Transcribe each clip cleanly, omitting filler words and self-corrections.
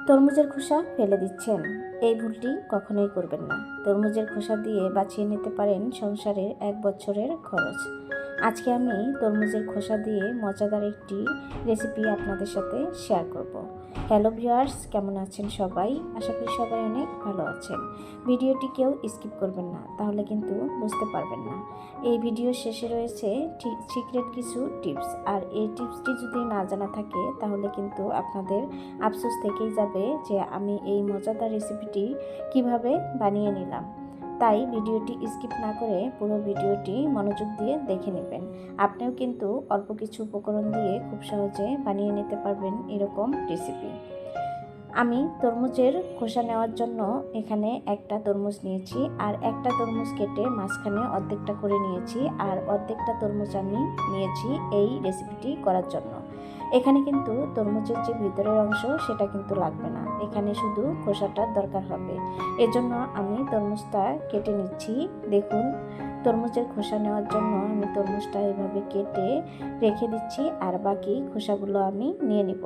তরমুজের খোসা ফেলে দিচ্ছেন, এই ভুলটি কখনোই করবেন না। তরমুজের খোসা দিয়ে বাঁচিয়ে নিতে পারেন সংসারের 1 বছরের খরচ। আজকে আমি তরমুজের খোসা দিয়ে মজাদার একটি রেসিপি আপনাদের সাথে শেয়ার করব। হ্যালো ভিউয়ার্স, কেমন আছেন সবাই? আশা করি সবাই অনেক ভালো আছেন। ভিডিওটি কেউ স্কিপ করবেন না, তাহলে কিন্তু বুঝতে পারবেন না। এই ভিডিও শেষে রয়েছে সিক্রেট কিছু টিপস, আর এই টিপসটি যদি না জানা থাকে তাহলে কিন্তু আপনাদের আফসোস থেকেই যাবে যে আমি এই মজাদার রেসিপিটি কিভাবে বানিয়ে নিলাম। তাই ভিডিওটি স্কিপ না করে পুরো ভিডিওটি মনোযোগ দিয়ে দেখে নেবেন। আপনিও কিন্তু অল্প কিছু উপকরণ দিয়ে খুব সহজে বানিয়ে নিতে পারবেন এরকম রেসিপি। আমি তরমুজের খোসা নেওয়ার জন্য এখানে একটা তরমুজ নিয়েছি, আর একটা তরমুজ কেটে মাঝখানে অর্ধেকটা করে নিয়েছি, আর অর্ধেকটা তরমুজ আমি নিয়েছি এই রেসিপিটি করার জন্য। এখানে কিন্তু তরমুজের যে ভিতরের অংশ সেটা কিন্তু লাগবে না, এখানে শুধু খোসাটার দরকার হবে। এজন্য আমি তরমুজটা কেটে নিচ্ছি। দেখুন, তরমুজের খোসা নেওয়ার জন্য আমি তরমুজটা এভাবে কেটে রেখে দিচ্ছি, আর বাকি খোসাগুলো আমি নিয়ে নিব।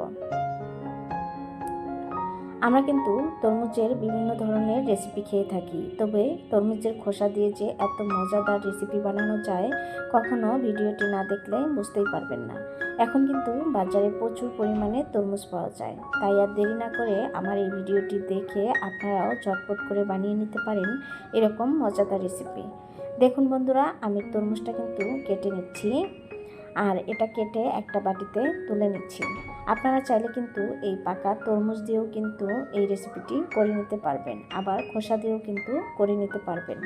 আমরা কিন্তু তরমুজের বিভিন্ন ধরনের রেসিপি খেয়ে থাকি, তবে তরমুজের খোসা দিয়ে যে এত মজাদার রেসিপি বানানো যায় কখনো ভিডিওটি না দেখলে বুঝতেই পারবেন না। এখন কিন্তু বাজারে প্রচুর পরিমাণে তরমুজ পাওয়া যায়, তাই আর দেরি না করে আমার এই ভিডিওটি দেখে আপনারাও ঝটপট করে বানিয়ে নিতে পারেন এরকম মজাদার রেসিপি। দেখুন বন্ধুরা, আমি তরমুজটা কিন্তু কেটে নিচ্ছি, আর এটা কেটে একটা বাটিতে তুলে নিচ্ছি। আপনারা চাইলে কিন্তু এই পাকা তরমুজ দিয়েও কিন্তু এই রেসিপিটি করে নিতে পারবেন, আবার খোসা দিয়েও কিন্তু করে নিতে পারবেন।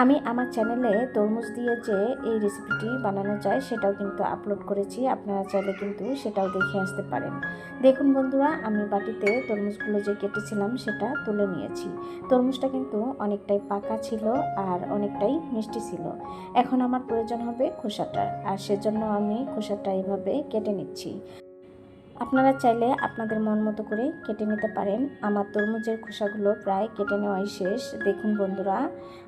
আমি আমার চ্যানেলে তরমুজ দিয়ে যে এই রেসিপিটি বানানো যায় সেটাও কিন্তু আপলোড করেছি, আপনারা চাইলে কিন্তু সেটাও দেখে আসতে পারেন। দেখুন বন্ধুরা, আমি বাটিতে তরমুজগুলো যে কেটেছিলাম সেটা তুলে নিয়েছি। তরমুজটা কিন্তু অনেকটাই পাকা ছিল আর অনেকটাই মিষ্টি ছিল। এখন আমার প্রয়োজন হবে খোসাটার, আর সেজন্য আমি খোসাটা এইভাবে কেটে নিচ্ছি। আপনারা চাইলে আপনাদের মন মতো করে কেটে নিতে পারেন। আমার তরমুজের খোসাগুলো প্রায় কেটে নেওয়াই শেষ। দেখুন বন্ধুরা,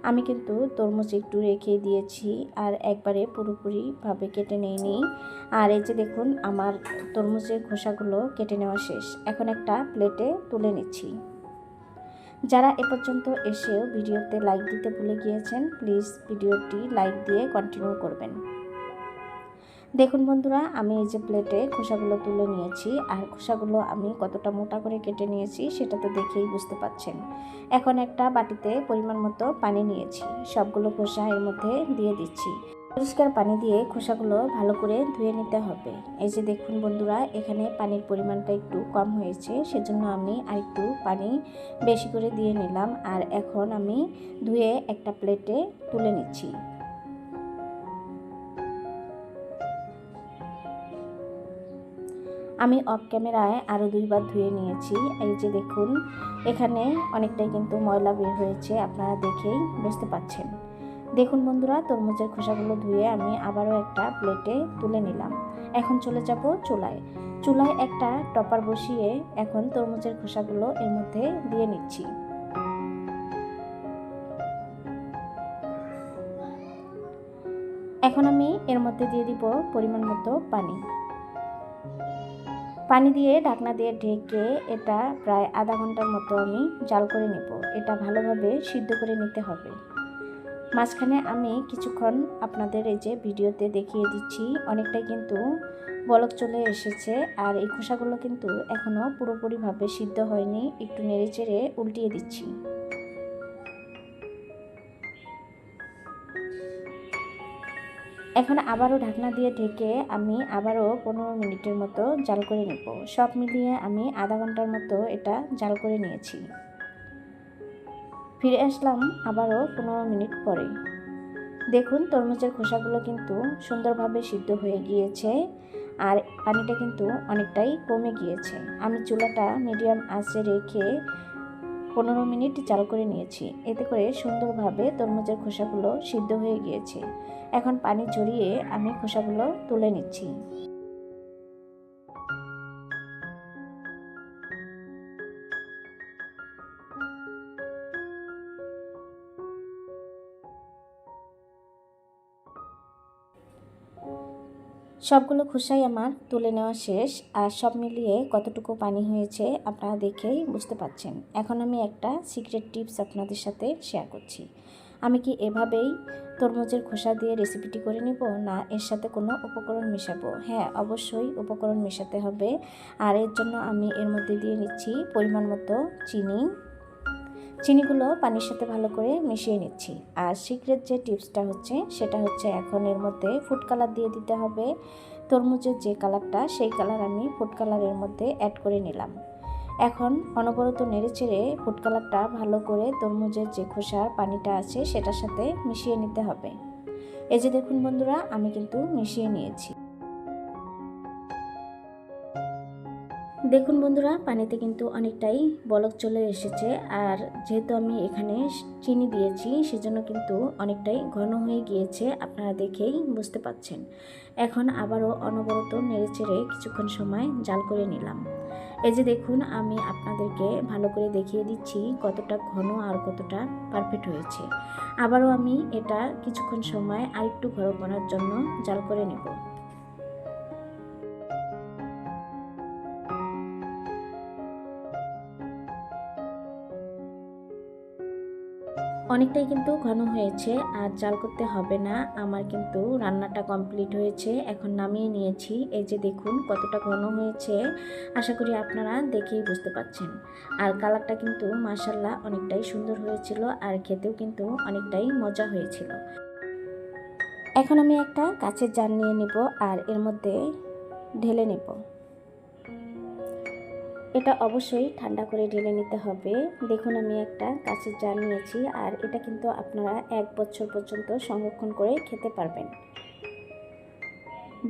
আমি কিন্তু তরমুজ একটু রেখে দিয়েছি, আর একবারে পুরোপুরিভাবে কেটে নিইনি। আর এই যে দেখুন, আমার তরমুজের খোসাগুলো কেটে নেওয়া শেষ। এখন একটা প্লেটে তুলে নিচ্ছি। যারা এ পর্যন্ত এসেও ভিডিওতে লাইক দিতে ভুলে গিয়েছেন, প্লিজ ভিডিওটি লাইক দিয়ে কন্টিনিউ করবেন। দেখুন বন্ধুরা, আমি এই যে প্লেটে খোসাগুলো তুলে নিয়েছি, আর খোসাগুলো আমি কতটা মোটা করে কেটে নিয়েছি সেটা তো দেখেই বুঝতে পাচ্ছেন। এখন একটা বাটিতে পরিমাণ মতো পানি নিয়েছি, সবগুলো খোসা এর মধ্যে দিয়ে দিচ্ছি। পরিষ্কার পানি দিয়ে খোসাগুলো ভালো করে ধুয়ে নিতে হবে। এই যে দেখুন বন্ধুরা, এখানে পানির পরিমাণটা একটু কম হয়েছে, সেজন্য আমি আরেকটু পানি বেশি করে দিয়ে নিলাম। আর এখন আমি ধুয়ে একটা প্লেটে তুলে নিচ্ছি। আমি অফ ক্যামেরায় আরও 2 বার ধুয়ে নিয়েছি। এই যে দেখুন, এখানে অনেকটাই কিন্তু ময়লা বের হয়েছে, আপনারা দেখেই বুঝতে পাচ্ছেন। দেখুন বন্ধুরা, তরমুজের খোসাগুলো ধুয়ে আমি আবারও একটা প্লেটে তুলে নিলাম। এখন চলে যাব চুলায়। চুলায় একটা টপার বসিয়ে এখন তরমুজের খোসাগুলো এর মধ্যে দিয়ে নিচ্ছি। এখন আমি এর মধ্যে দিয়ে দিব পরিমাণ মতো পানি। পানি দিয়ে ঢাকনা দিয়ে ঢেকে এটা প্রায় আধা ঘন্টার মতো আমি জাল করে নেব। এটা ভালোভাবে সিদ্ধ করে নিতে হবে। মাঝখানে আমি কিছুক্ষণ আপনাদের এই যে ভিডিওতে দেখিয়ে দিচ্ছি, অনেকটাই কিন্তু বলক চলে এসেছে, আর এই খোসাগুলো কিন্তু এখনও পুরোপুরিভাবে সিদ্ধ হয়নি। একটু নেড়েচেড়ে উল্টিয়ে দিচ্ছি। এখন আবারও ঢাকনা দিয়ে ঢেকে আমি আবারও 15 মিনিটের মতো জাল করে নেব। সব মিলিয়ে আমি আধা ঘন্টার মতো এটা জাল করে নিয়েছি। ফিরে আসলাম আবারও 15 মিনিট পরে। দেখুন, তরমুজের খোসাগুলো কিন্তু সুন্দরভাবে সিদ্ধ হয়ে গিয়েছে, আর পানিটা কিন্তু অনেকটাই কমে গিয়েছে। আমি চুলাটা মিডিয়াম আঁচে রেখে 15 মিনিট জাল করে নিয়েছি। এতে করে সুন্দরভাবে তরমুজের খোসাগুলো সিদ্ধ হয়ে গিয়েছে। এখন পানি ঝরিয়ে আমি খোসাগুলো তুলে নিচ্ছি। সবগুলো খোসাই আমার তুলে নেওয়া শেষ, আর সব মিলিয়ে কতটুকু পানি হয়েছে আপনারা দেখেই বুঝতে পাচ্ছেন। এখন আমি একটা সিক্রেট টিপস আপনাদের সাথে শেয়ার করছি। আমি কি এভাবেই তরমুজের খোসা দিয়ে রেসিপিটি করে নেব, না এর সাথে কোনো উপকরণ মেশাবো? হ্যাঁ, অবশ্যই উপকরণ মেশাতে হবে। আর এর জন্য আমি এর মধ্যে দিয়ে নিচ্ছি পরিমাণ মতো চিনি। চিনিগুলো পানির সাথে ভালো করে মিশিয়ে নিচ্ছি। আর সিক্রেট যে টিপসটা হচ্ছে সেটা হচ্ছে এখন এর মধ্যে ফুড কালার দিয়ে দিতে হবে। তরমুজের যে কালারটা সেই কালার আমি ফুড কালারের মধ্যে অ্যাড করে নিলাম। এখন অনবরত নেড়েচেড়ে ফুড কালারটা ভালো করে তরমুজের যে খোসার পানিটা আছে সেটার সাথে মিশিয়ে নিতে হবে। এই যে দেখুন বন্ধুরা, আমি কিন্তু মিশিয়ে নিয়েছি। দেখুন বন্ধুরা, পানিতে কিন্তু অনেকটাই বলক চলে এসেছে। আর যেহেতু আমি এখানে চিনি দিয়েছি সেজন্য কিন্তু অনেকটাই ঘন হয়ে গিয়েছে, আপনারা দেখেই বুঝতে পাচ্ছেন। এখন আবারও অনবরত নেড়েচেড়ে কিছুক্ষণ সময় জাল করে নিলাম। এই যে দেখুন, আমি আপনাদেরকে ভালো করে দেখিয়ে দিচ্ছি কতটা ঘন আর কতটা পারফেক্ট হয়েছে। আবারও আমি এটা কিছুক্ষণ সময় আরেকটু ঘন করার জন্য জাল করে নেব। অনেকটাই কিন্তু ঘন হয়েছে, আর জাল করতে হবে না। আমার কিন্তু রান্নাটা কমপ্লিট হয়েছে, এখন নামিয়ে নিয়েছি। এই যে দেখুন কতটা ঘন হয়েছে, আশা করি আপনারা দেখেই বুঝতে পাচ্ছেন। আর কালারটা কিন্তু মাশাআল্লাহ অনেকটাই সুন্দর হয়েছিল, আর খেতেও কিন্তু অনেকটাই মজা হয়েছিল। এখন আমি একটা কাঁচের জার নিয়ে নেব আর এর মধ্যে ঢেলে নেব। এটা অবশ্যই ঠান্ডা করে ঢেলে নিতে হবে। দেখুন, আমি একটা কাঁচের জার নিয়েছি, আর এটা কিন্তু আপনারা 1 বছর পর্যন্ত সংরক্ষণ করে খেতে পারবেন।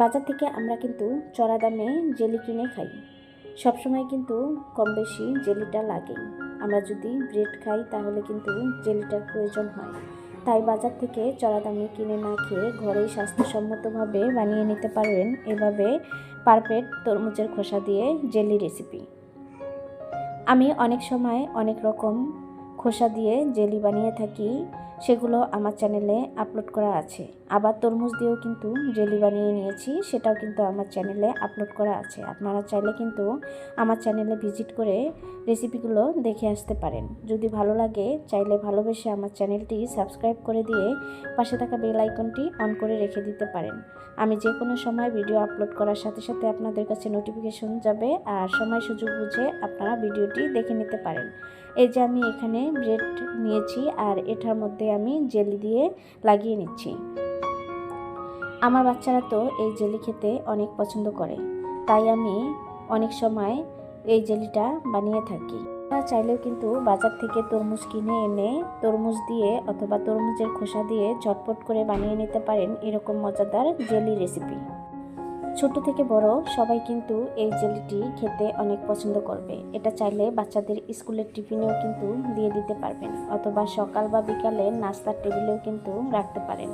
বাজার থেকে আমরা কিন্তু চড়া দামে জেলি কিনে খাই, সবসময় কিন্তু কম বেশি জেলিটা লাগেই। আমরা যদি ব্রেড খাই তাহলে কিন্তু জেলিটার প্রয়োজন হয়। তাই বাজার থেকে চড়া দামে কিনে না খেয়ে ঘরেই স্বাস্থ্যসম্মতভাবে বানিয়ে নিতে পারবেন এভাবে পারফেক্ট তরমুজের খোসা দিয়ে জেলি রেসিপি। আমি অনেক সময় অনেক রকম খোসা দিয়ে জেলি বানিয়ে থাকি, সেগুলো আমার চ্যানেলে আপলোড করা আছে। আবার তরমুজ দিয়েও কিন্তু জেলি বানিয়ে নিয়েছি, সেটাও কিন্তু আমার চ্যানেলে আপলোড করা আছে। আপনারা চাইলে কিন্তু আমার চ্যানেলে ভিজিট করে রেসিপিগুলো দেখে আসতে পারেন। যদি ভালো লাগে চাইলে ভালোবেসে আমার চ্যানেলটি সাবস্ক্রাইব করে দিয়ে পাশে থাকা বেল আইকনটি অন করে রেখে দিতে পারেন। আমি যে কোনো সময় ভিডিও আপলোড করার সাথে সাথে আপনাদের কাছে নোটিফিকেশন যাবে, আর সময় সুযোগ বুঝে আপনারা ভিডিওটি দেখে নিতে পারেন। এই যে আমি এখানে ব্রেড নিয়েছি, আর এটার মধ্যে আমি জেলি দিয়ে লাগিয়ে নিচ্ছি। আমার বাচ্চারা তো এই জেলি খেতে অনেক পছন্দ করে, তাই আমি অনেক সময় এই জেলিটা বানিয়ে থাকি। আপনারা চাইলেও কিন্তু বাজার থেকে তরমুজ কিনে এনে তরমুজ দিয়ে অথবা তরমুজের খোসা দিয়ে ঝটপট করে বানিয়ে নিতে পারেন এরকম মজাদার জেলি রেসিপি। ছোট থেকে বড় সবাই কিন্তু এই জেলিটি খেতে অনেক পছন্দ করবে। এটা চাইলে বাচ্চাদের স্কুলের টিফিনেও কিন্তু দিয়ে দিতে পারবেন, অথবা সকাল বা বিকালে নাস্তার টেবিলেও কিন্তু রাখতে পারেন।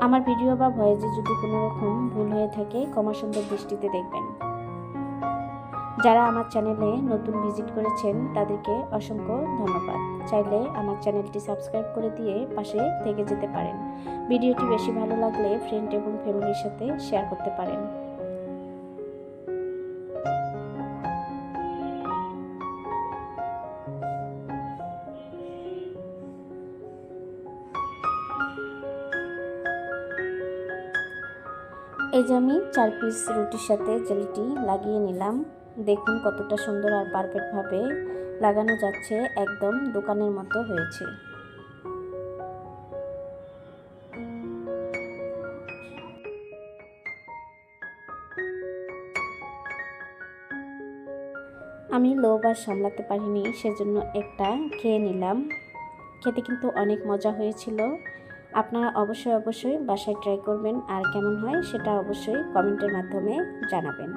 আমার ভিডিও বা ভয়েসে যদি কোনো রকম ভুল হয়ে থাকে ক্ষমা সুন্দর দৃষ্টিতে দেখবেন। যারা আমার চ্যানেলে নতুন ভিজিট করেছেন তাদেরকে অসংখ্য ধন্যবাদ। চাইলে আমার চ্যানেলটি সাবস্ক্রাইব করে দিয়ে পাশে থেকে যেতে পারেন। ভিডিওটি বেশি ভালো লাগলে ফ্রেন্ড এবং ফ্যামিলির সাথে শেয়ার করতে পারেন। এই যে আমি 4 পিস রুটির সাথে জেলিটি লাগিয়ে নিলাম। দেখুন কতটা সুন্দর আর পারফেক্টভাবে লাগানো যাচ্ছে, একদম দোকানের মতো হয়েছে। আমি লোভ আর সামলাতে পারিনি, সেজন্য একটা খেয়ে নিলাম। খেতে কিন্তু অনেক মজা হয়েছিল। আপনারা অবশ্যই বাসায় ট্রাই করবেন, আর কেমন হয় সেটা অবশ্যই কমেন্টের মাধ্যমে জানাবেন।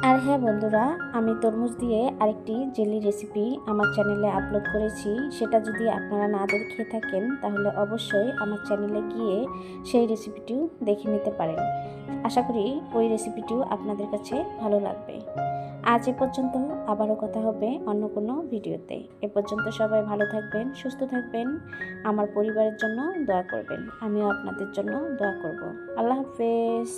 আর হ্যাঁ বন্ধুরা, আমি তরমুজ দিয়ে আরেকটি জেলি রেসিপি আমার চ্যানেলে আপলোড করেছি। সেটা যদি আপনারা না দেখে থাকেন তাহলে অবশ্যই আমার চ্যানেলে গিয়ে সেই রেসিপিটিও দেখে নিতে পারেন। আশা করি ওই রেসিপিটিও আপনাদের কাছে ভালো লাগবে। আজ এ পর্যন্ত, আবারও কথা হবে অন্য কোনো ভিডিওতে। এ পর্যন্ত সবাই ভালো থাকবেন, সুস্থ থাকবেন, আমার পরিবারের জন্য দোয়া করবেন, আমিও আপনাদের জন্য দোয়া করব। আল্লাহ হাফেজ।